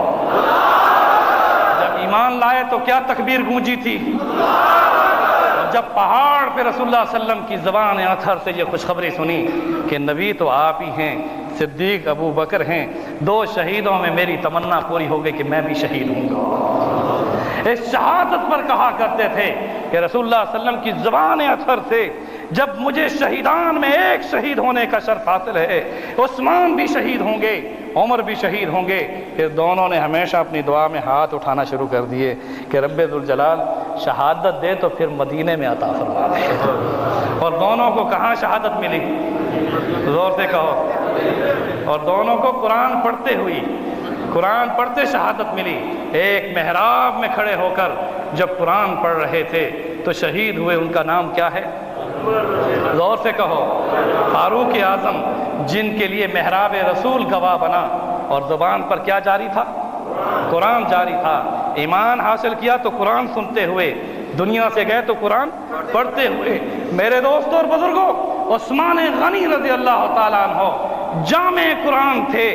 جب ایمان لائے تو کیا تکبیر گونجی تھی، اور جب پہاڑ پہ رسول اللہ صلی اللہ علیہ وسلم کی زبان اطہر سے یہ خوشخبری سنی کہ نبی تو آپ ہی ہیں، صدیق ابو بکر ہیں، 2 شہیدوں میں میری تمنا پوری ہو گئی کہ میں بھی شہید ہوں گا۔ اس شہادت پر کہا کرتے تھے کہ رسول اللہ صلی اللہ علیہ وسلم کی زبان اطہر سے جب مجھے شہیدان میں ایک شہید ہونے کا شرف حاصل ہے، عثمان بھی شہید ہوں گے، عمر بھی شہید ہوں گے، پھر دونوں نے ہمیشہ اپنی دعا میں ہاتھ اٹھانا شروع کر دیے کہ رب ذوالجلال شہادت دے تو پھر مدینے میں عطا فرما دے۔ اور دونوں کو کہاں شہادت ملی؟ زور سے کہو۔ اور دونوں کو قرآن پڑھتے ہوئی، قرآن پڑھتے شہادت ملی۔ ایک محراب میں کھڑے ہو کر جب قرآن پڑھ رہے تھے تو شہید ہوئے، ان کا نام کیا ہے؟ زور سے کہو۔ فاروق اعظم، جن کے لیے محراب رسول گواہ بنا، اور زبان پر کیا جاری تھا؟ قرآن جاری تھا۔ ایمان حاصل کیا تو قرآن سنتے ہوئے، دنیا سے گئے تو قرآن پڑھتے ہوئے۔ میرے دوستوں اور بزرگوں، عثمان غنی رضی اللہ تعالیٰ عنہ جامع قرآن تھے،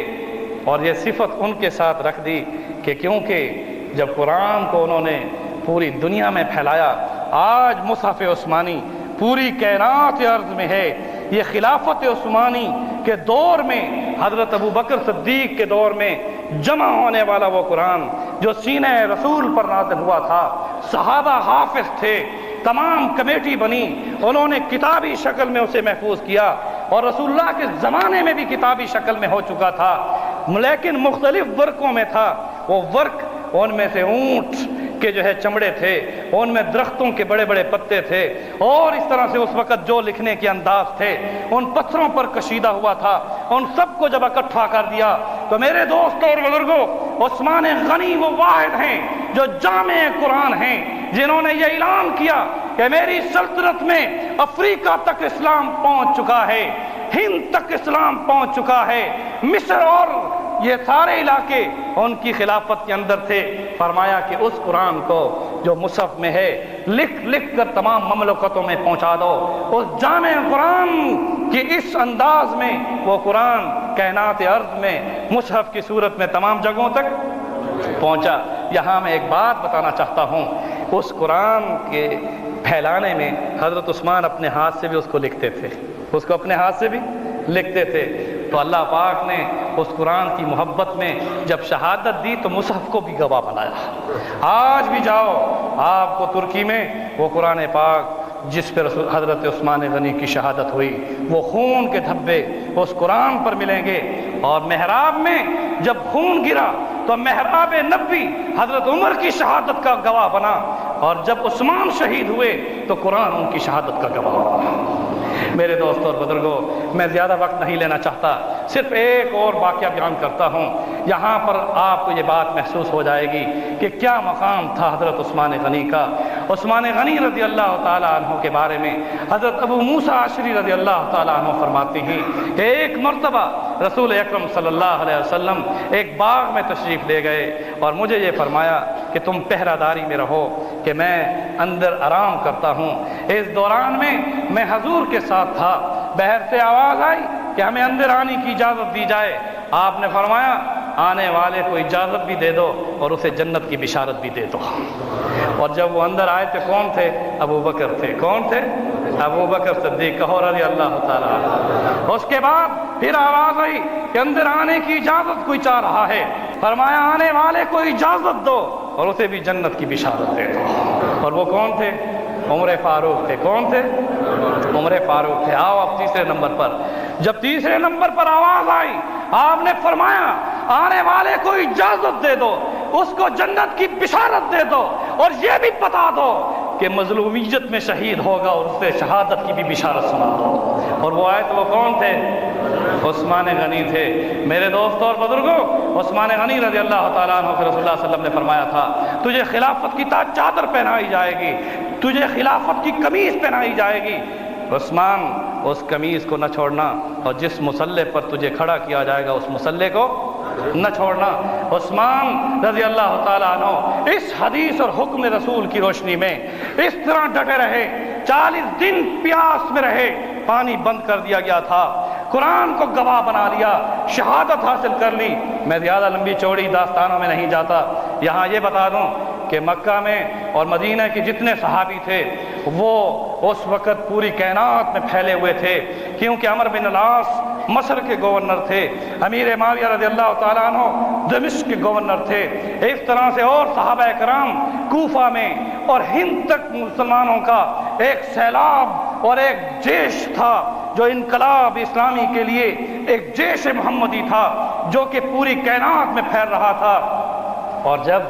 اور یہ صفت ان کے ساتھ رکھ دی کہ کیونکہ جب قرآن کو انہوں نے پوری دنیا میں پھیلایا، آج مصحف عثمانی پوری کائنات ارض میں ہے۔ یہ خلافت عثمانی کے دور میں، حضرت ابو بکر صدیق کے دور میں جمع ہونے والا وہ قرآن جو سینہ رسول پر نازل ہوا تھا، صحابہ حافظ تھے، تمام کمیٹی بنی، انہوں نے کتابی شکل میں اسے محفوظ کیا، اور رسول اللہ کے زمانے میں بھی کتابی شکل میں ہو چکا تھا، لیکن مختلف ورقوں میں تھا۔ وہ ورق، ان میں سے اونٹ کے جو ہے چمڑے تھے، ان میں درختوں کے بڑے بڑے پتے تھے، اور اس طرح سے اس وقت جو لکھنے کے انداز تھے ان پتھروں پر کشیدہ ہوا تھا۔ ان سب کو جب اکٹھا کر دیا تو میرے دوستوں اور بزرگوں، عثمان غنی وہ واحد ہیں جو جامع قرآن ہیں، جنہوں نے یہ اعلان کیا کہ میری سلطنت میں افریقہ تک اسلام پہنچ چکا ہے، ہند تک اسلام پہنچ چکا ہے، مصر اور یہ سارے علاقے ان کی خلافت کے اندر تھے۔ فرمایا کہ اس قرآن کو جو مصحف میں ہے لکھ لکھ کر تمام مملکتوں میں پہنچا دو۔ اس جامع قرآن کی اس انداز میں وہ قرآن کائنات ارض میں مصحف کی صورت میں تمام جگہوں تک پہنچا۔ یہاں میں ایک بات بتانا چاہتا ہوں، اس قرآن کے پھیلانے میں حضرت عثمان اپنے ہاتھ سے بھی اس کو لکھتے تھے، اس کو اپنے ہاتھ سے بھی لکھتے تھے۔ تو اللہ پاک نے اس قرآن کی محبت میں جب شہادت دی تو مصحف کو بھی گواہ بنایا۔ آج بھی جاؤ آپ کو ترکی میں وہ قرآن پاک جس پر حضرت عثمان غنی کی شہادت ہوئی، وہ خون کے دھبے اس قرآن پر ملیں گے۔ اور محراب میں جب خون گرا تو محراب نبی حضرت عمر کی شہادت کا گواہ بنا، اور جب عثمان شہید ہوئے تو قرآن ان کی شہادت کا گواہ بنا۔ میرے دوستوں اور بزرگوں، میں زیادہ وقت نہیں لینا چاہتا، صرف ایک اور واقعہ بیان کرتا ہوں۔ یہاں پر آپ کو یہ بات محسوس ہو جائے گی کہ کیا مقام تھا حضرت عثمان غنی کا۔ عثمان غنی رضی اللہ تعالیٰ عنہ کے بارے میں حضرت ابو موسیٰ اشعری رضی اللہ تعالیٰ عنہ فرماتے ہیں کہ ایک مرتبہ رسول اکرم صلی اللہ علیہ وسلم ایک باغ میں تشریف لے گئے اور مجھے یہ فرمایا کہ تم پہرہ داری میں رہو کہ میں اندر آرام کرتا ہوں۔ اس دوران میں حضور کے ساتھ تھا، باہر سے آواز آئی کہ ہمیں اندر آنے کی اجازت دی جائے۔ آپ نے فرمایا آنے والے کو اجازت بھی دے دو اور اسے جنت کی بشارت بھی دے دو۔ اور جب وہ اندر آئے تھے کون تھے؟ ابو بکر تھے۔ کون تھے؟ ابو بکر صدیق رضی اللہ تعالیٰ عنہ۔ اس کے بعد پھر آواز آئی کہ اندر آنے کی اجازت کوئی چاہ رہا ہے، فرمایا آنے والے کو اجازت دو اور اسے بھی جنت کی بشارت دے دو۔ اور وہ کون تھے؟ عمر فاروق تھے۔ کون تھے؟ عمر فاروق تھے۔ آؤ اب تیسرے نمبر پر، جب تیسرے نمبر پر آواز آئی آپ نے فرمایا آنے والے کو اجازت دے دو، اس کو جنت کی بشارت دے دو اور یہ بھی بتا دو کہ مظلومیت میں شہید ہوگا اور اسے شہادت کی بھی بشارت سنا دو۔ اور وہ آئے تو وہ کون تھے؟ عثمان غنی تھے۔ میرے دوستوں اور بزرگوں، عثمان غنی رضی اللہ تعالیٰ عنہ کے رسول اللہ صلی اللہ علیہ وسلم نے فرمایا تھا تجھے خلافت کی چادر پہنائی جائے گی، تجھے خلافت کی قمیص پہنائی جائے گی۔ عثمان اس قمیص کو نہ چھوڑنا اور جس مسلح پر تجھے کھڑا کیا جائے گا اس مسلح کو نہ چھوڑنا۔ عثمان رضی اللہ تعالیٰ عنہ اس حدیث اور حکم رسول کی روشنی میں اس طرح ڈٹے رہے، 40 دن پیاس میں رہے، پانی بند کر دیا گیا تھا، قرآن کو گواہ بنا لیا، شہادت حاصل کر لی۔ میں زیادہ لمبی چوڑی داستانوں میں نہیں جاتا، یہاں یہ بتا دوں کہ مکہ میں اور مدینہ کے جتنے صحابی تھے وہ اس وقت پوری کائنات میں پھیلے ہوئے تھے، کیونکہ عمر بن العاص مصر کے گورنر تھے، امیر معاویہ رضی اللہ تعالیٰ عنہ دمشق کے گورنر تھے، اس طرح سے اور صحابہ کرام کوفہ میں اور ہند تک مسلمانوں کا ایک سیلاب اور ایک جیش تھا جو انقلاب اسلامی کے لیے ایک جیش محمدی تھا جو کہ پوری کائنات میں پھیل رہا تھا۔ اور جب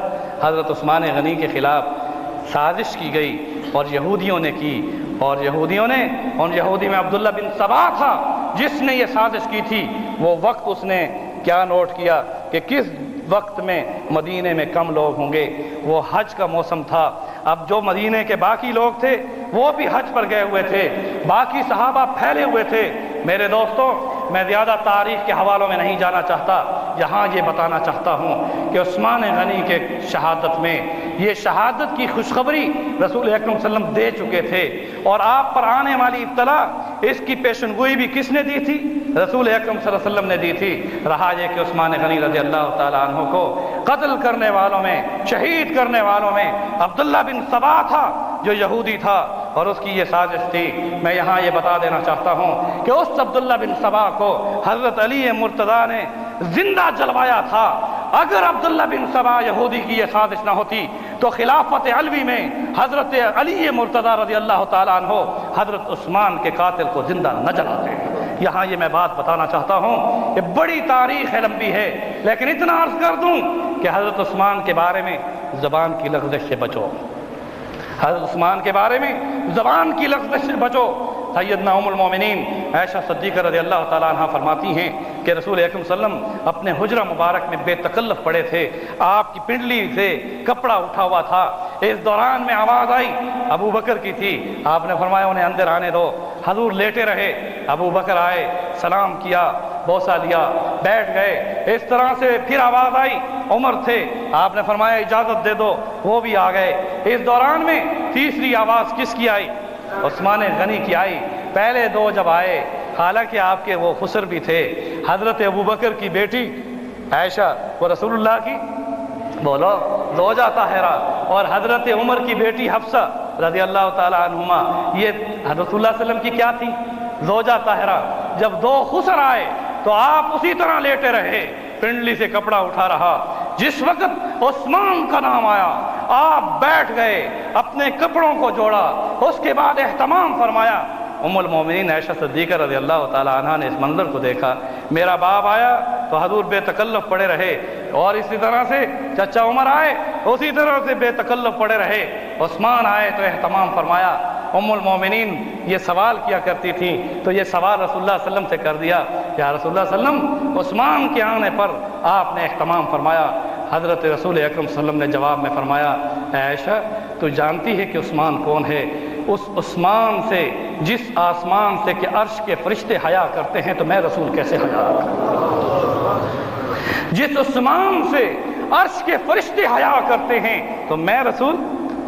حضرت عثمان غنی کے خلاف سازش کی گئی اور یہودیوں نے کی، اور یہودیوں نے، ان یہودی میں عبداللہ بن سبا تھا جس نے یہ سازش کی تھی، وہ وقت اس نے کیا نوٹ کیا کہ کس وقت میں مدینے میں کم لوگ ہوں گے، وہ حج کا موسم تھا۔ اب جو مدینے کے باقی لوگ تھے وہ بھی حج پر گئے ہوئے تھے، باقی صحابہ پھیلے ہوئے تھے۔ میرے دوستوں، میں زیادہ تاریخ کے حوالوں میں نہیں جانا چاہتا، یہاں یہ بتانا چاہتا ہوں کہ عثمان غنی کے شہادت میں یہ شہادت کی خوشخبری رسول اکرم صلی اللہ علیہ وسلم دے چکے تھے، اور آپ پر آنے والی ابتلا اس کی پیشن گوئی بھی کس نے دی تھی؟ رسول اکرم صلی اللہ علیہ وسلم نے دی تھی۔ رہا یہ کہ عثمان غنی رضی اللہ تعالیٰ عنہ کو قتل کرنے والوں میں، شہید کرنے والوں میں عبداللہ بن سبا تھا جو یہودی تھا، اور اس کی یہ سازش تھی۔ میں یہاں یہ بتا دینا چاہتا ہوں کہ اس عبداللہ بن سبا کو حضرت علی مرتضیٰ نے زندہ جلوایا تھا۔ اگر عبداللہ بن سبا یہودی کی یہ سازش نہ ہوتی تو خلافت علوی میں حضرت علی مرتضیٰ رضی اللہ تعالیٰ عنہ حضرت عثمان کے قاتل کو زندہ نہ جلاتے۔ یہاں یہ میں بات بتانا چاہتا ہوں کہ بڑی تاریخ ہے، لمبی ہے، لیکن اتنا عرض کر دوں کہ حضرت عثمان کے بارے میں زبان کی لغزش سے بچو، حضرت عثمان کے بارے میں زبان کی لغزش سے بچو۔ سیدنا ام المومنین عائشہ صدیقہ رضی اللہ تعالیٰ عنہ فرماتی ہیں کہ رسول اکرم صلی اللہ علیہ وسلم اپنے حجرہ مبارک میں بے تکلف پڑے تھے، آپ کی پنڈلی سے کپڑا اٹھا ہوا تھا، اس دوران میں آواز آئی، ابو بکر کی تھی، آپ نے فرمایا انہیں اندر آنے دو۔ حضور لیٹے رہے، ابو بکر آئے، سلام کیا، بوسہ لیا، بیٹھ گئے۔ اس طرح سے پھر آواز آئی، عمر تھے، آپ نے فرمایا اجازت دے دو، وہ بھی آ گئے۔ اس دوران میں تیسری آواز کس کی آئی؟ عثمان غنی کی آئی۔ پہلے دو جب آئے، حالانکہ آپ کے وہ خسر بھی تھے، حضرت ابو بکر کی بیٹی عائشہ وہ رسول اللہ کی بولو زوجہ طاہرہ، اور حضرت عمر کی بیٹی حفصہ رضی اللہ تعالی عنہما، یہ رسول اللہ صلی اللہ علیہ وسلم کی کیا تھی؟ زوجہ طاہرہ۔ جب دو خسر آئے تو آپ اسی طرح لیٹے رہے، پنڈلی سے کپڑا اٹھا رہا۔ جس وقت عثمان کا نام آیا آپ بیٹھ گئے، اپنے کپڑوں کو جوڑا، اس کے بعد اہتمام فرمایا۔ ام المومنین عائشہ صدیقہ رضی اللہ تعالی عنہا نے اس منظر کو دیکھا، میرا باپ آیا تو حضور بے تکلف پڑے رہے، اور اسی طرح سے چچا عمر آئے اسی طرح سے بے تکلف پڑے رہے، عثمان آئے تو اہتمام فرمایا۔ ام المومنین یہ سوال کیا کرتی تھیں تو یہ سوال رسول اللہ صلی اللہ علیہ وسلم سے کر دیا، یا رسول اللہ صلی اللہ علیہ وسلم عثمان کے آنے پر آپ نے اہتمام فرمایا۔ حضرت رسول اکرم صلی اللہ علیہ وسلم نے جواب میں فرمایا، اے عائشہ تو جانتی ہے کہ عثمان کون ہے؟ اس عثمان سے جس آسمان سے کہ عرش کے فرشتے حیا کرتے ہیں تو میں رسول کیسے حیا کروں؟ جس عثمان سے عرش کے فرشتے حیا کرتے ہیں تو میں رسول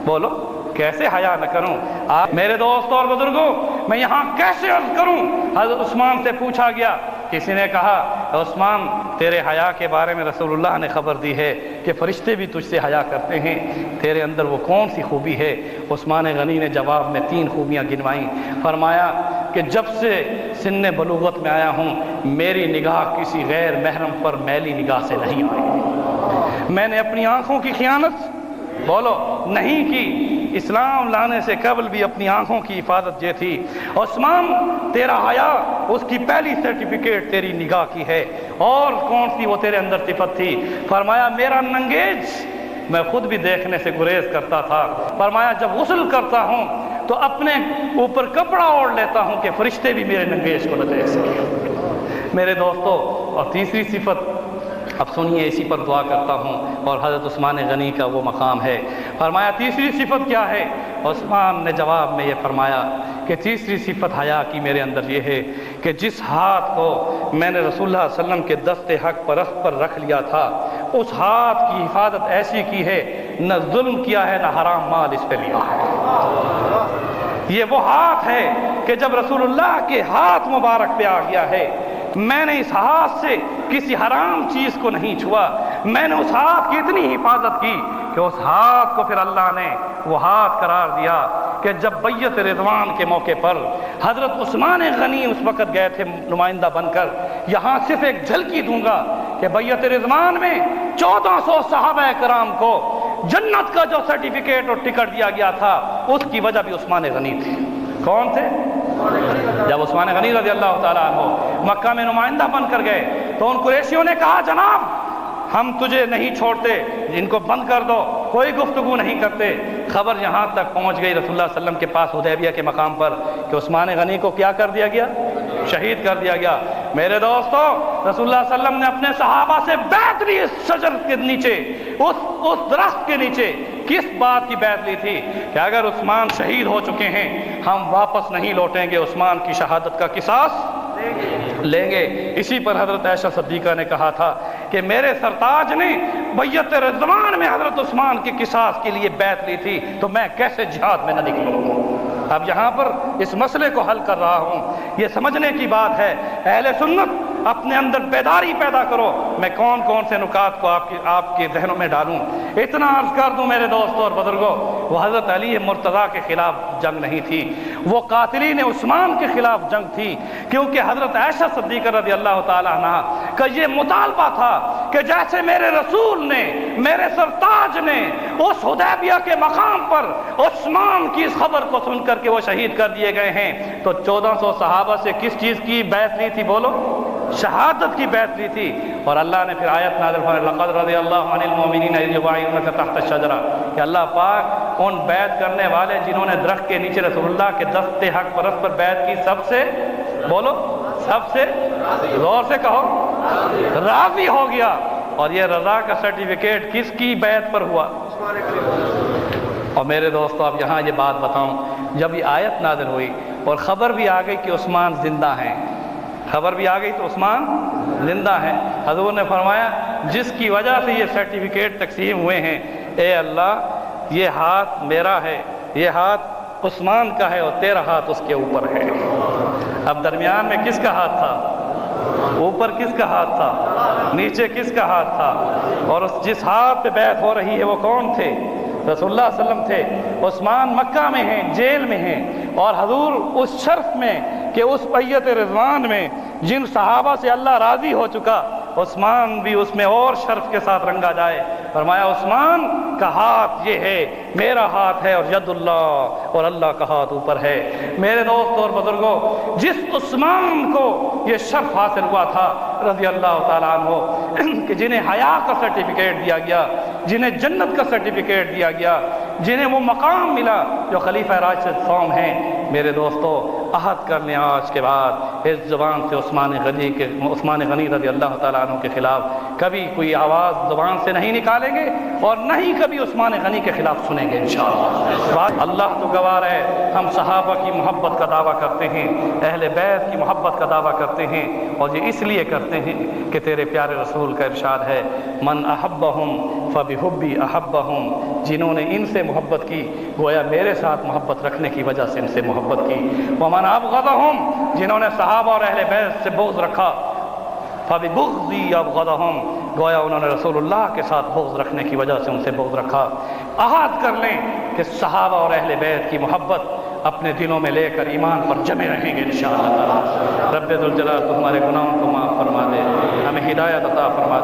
بولو کیسے حیا نہ کروں؟ آپ میرے دوستوں اور بزرگوں، میں یہاں کیسے عرض کروں؟ حضرت عثمان سے پوچھا گیا، کسی نے کہا عثمان تیرے حیا کے بارے میں رسول اللہ نے خبر دی ہے کہ فرشتے بھی تجھ سے حیا کرتے ہیں، تیرے اندر وہ کون سی خوبی ہے؟ عثمان غنی نے جواب میں 3 خوبیاں گنوائیں، فرمایا کہ جب سے سن بلوغت میں آیا ہوں میری نگاہ کسی غیر محرم پر میلی نگاہ سے نہیں آئی، میں نے اپنی آنکھوں کی خیانت بولو نہیں کی، اسلام لانے سے قبل بھی اپنی آنکھوں کی حفاظت یہ تھی۔ عثمان تیرا حیا اس کی پہلی سرٹیفکیٹ تیری نگاہ کی ہے، اور کون سی وہ تیرے اندر صفت تھی؟ فرمایا میرا ننگیج میں خود بھی دیکھنے سے گریز کرتا تھا، فرمایا جب غسل کرتا ہوں تو اپنے اوپر کپڑا اوڑھ لیتا ہوں کہ فرشتے بھی میرے ننگیج کو نہ دیکھ سکیں۔ میرے دوستو، اور تیسری صفت اب سنیے، اسی پر دعا کرتا ہوں، اور حضرت عثمان غنی کا وہ مقام ہے۔ فرمایا تیسری صفت کیا ہے؟ عثمان نے جواب میں یہ فرمایا کہ تیسری صفت حیا کی میرے اندر یہ ہے کہ جس ہاتھ کو میں نے رسول اللہ صلی اللہ علیہ وسلم کے دست حق پر رکھ لیا تھا، اس ہاتھ کی حفاظت ایسی کی ہے، نہ ظلم کیا ہے نہ حرام مال اس پہ لیا ہے۔ یہ وہ ہاتھ ہے کہ جب رسول اللہ کے ہاتھ مبارک پہ آ گیا ہے، میں نے اس ہاتھ سے کسی حرام چیز کو نہیں چھوا، میں نے اس ہاتھ کی اتنی حفاظت کی کہ اس ہاتھ کو پھر اللہ نے وہ ہاتھ قرار دیا کہ جب بیعت رضوان کے موقع پر حضرت عثمان غنی اس وقت گئے تھے نمائندہ بن کر، یہاں صرف ایک جھلکی دوں گا کہ بیعت رضوان میں 1400 صحابہ کرام کو جنت کا جو سرٹیفکیٹ اور ٹکٹ دیا گیا تھا اس کی وجہ بھی عثمان غنی تھی۔ کون تھے؟ جب عثمان غنی رضی اللہ تعالیٰ عنہ مکہ میں نمائندہ بن کر گئے تو ان قریشیوں نے کہا جناب ہم تجھے نہیں چھوڑتے، ان کو بند کر دو، کوئی گفتگو نہیں کرتے۔ خبر یہاں تک پہنچ گئی رسول اللہ صلی اللہ علیہ وسلم کے پاس حدیبیہ کے مقام پر کہ عثمان غنی کو کیا کر دیا گیا؟ شہید کر دیا گیا۔ میرے دوستو، رسول اللہ صلی اللہ علیہ وسلم نے اپنے صحابہ سے بیعت لی اس شجر کے نیچے، اس درخت کے نیچے۔ کس بات کی بیعت لی تھی؟ کہ اگر عثمان شہید ہو چکے ہیں ہم واپس نہیں لوٹیں گے، عثمان کی شہادت کا قصاص لیں گے۔ اسی پر حضرت عائشہ صدیقہ نے کہا تھا کہ میرے سرتاج نے بیعت رضوان میں حضرت عثمان کے قصاص کے لیے بیعت لی تھی تو میں کیسے جہاد میں نہ نکلوں۔ اب یہاں پر اس مسئلے کو حل کر رہا ہوں، یہ سمجھنے کی بات ہے۔ اہل سنت اپنے اندر بیداری پیدا کرو۔ میں کون کون سے نکات کو آپ کے ذہنوں میں ڈالوں؟ اتنا عرض کر دوں میرے دوستوں اور بزرگوں، وہ حضرت علی مرتضیٰ کے خلاف جنگ نہیں تھی، وہ قاتلین عثمان کے خلاف جنگ تھی، کیونکہ حضرت عائشہ صدیقہ رضی اللہ تعالیٰ عنہ کا یہ مطالبہ تھا کہ جیسے میرے رسول نے، میرے سرتاج نے اس حدیبیہ کے مقام پر عثمان کی اس خبر کو سن کر کے وہ شہید کر دیے گئے ہیں، تو 1400 صحابہ سے کس چیز کی بیعت لی تھی؟ بولو، شہادت کی بیعت لی تھی۔ اور اللہ نے پھر آیت نازل فرمائی لقد رضی اللہ عن المؤمنین اذ یبایعونک تحت الشجرہ، کہ اللہ پاک ان بیعت کرنے والے جنہوں نے درخت کے نیچے رسول اللہ کے دست حق پرست پر بیعت کی، سب سے بولو، سب سے زور سے کہو، راضی ہو گیا۔ اور یہ رضا کا سرٹیفکیٹ کس کی بیعت پر ہوا؟ اور میرے دوستو اب یہاں یہ بات بتاؤں، جب یہ آیت نازل ہوئی اور خبر بھی آ گئی کہ عثمان زندہ ہیں، خبر بھی آ گئی تو عثمان زندہ ہیں، حضور نے فرمایا جس کی وجہ سے یہ سرٹیفکیٹ تقسیم ہوئے ہیں، اے اللہ یہ ہاتھ میرا ہے، یہ ہاتھ عثمان کا ہے اور تیرا ہاتھ اس کے اوپر ہے۔ اب درمیان میں کس کا ہاتھ تھا؟ اوپر کس کا ہاتھ تھا؟ نیچے کس کا ہاتھ تھا؟ اور جس ہاتھ پہ بیعت ہو رہی ہے وہ کون تھے؟ رسول اللہ صلی اللہ علیہ وسلم تھے۔ عثمان مکہ میں ہیں، جیل میں ہیں، اور حضور اس شرف میں کہ اس بیعت رضوان میں جن صحابہ سے اللہ راضی ہو چکا، عثمان بھی اس میں اور شرف کے ساتھ رنگا جائے۔ فرمایا عثمان کا ہاتھ یہ ہے، میرا ہاتھ ہے، اور ید اللہ، اور اللہ کا ہاتھ اوپر ہے۔ میرے دوست اور بزرگوں، جس عثمان کو یہ شرف حاصل ہوا تھا رضی اللہ تعالیٰ عنہ، کہ جنہیں حیا کا سرٹیفکیٹ دیا گیا، جنہیں جنت کا سرٹیفکیٹ دیا گیا، جنہیں وہ مقام ملا جو خلیفہ راشد قوم ہیں، میرے دوستو عہد کر لیں آج کے بعد اس زبان سے عثمان غنی رضی اللہ تعالیٰ عنہ کے خلاف کبھی کوئی آواز زبان سے نہیں نکالیں گے، اور نہ ہی کبھی عثمان غنی کے خلاف سنیں گے انشاءاللہ۔ اللہ تو گواہ ہے، ہم صحابہ کی محبت کا دعویٰ کرتے ہیں، اہل بیت کی محبت کا دعویٰ کرتے ہیں، اور یہ اس لیے کرتے ہیں کہ تیرے پیارے رسول کا ارشاد ہے من احبہم فبحبی احبہم، جنہوں نے ان سے محبت کی گویا میرے ساتھ محبت رکھنے کی وجہ سے ان سے محبت کی، ومن ابغضہم، جنہوں نے صحابہ اور اہل بیت سے بغض رکھا، فببغضی ابغضہم، گویا انہوں نے رسول اللہ کے ساتھ بغض رکھنے کی وجہ سے ان سے بغض رکھا۔ عہد کر لیں کہ صحابہ اور اہل بیت کی محبت اپنے دلوں میں لے کر ایمان پر جمے رہیں گے انشاءاللہ تعالی۔ رب ذوالجلال تو ہمارے گناہوں کو معاف فرما دے، ہمیں ہدایت عطا فرما دے۔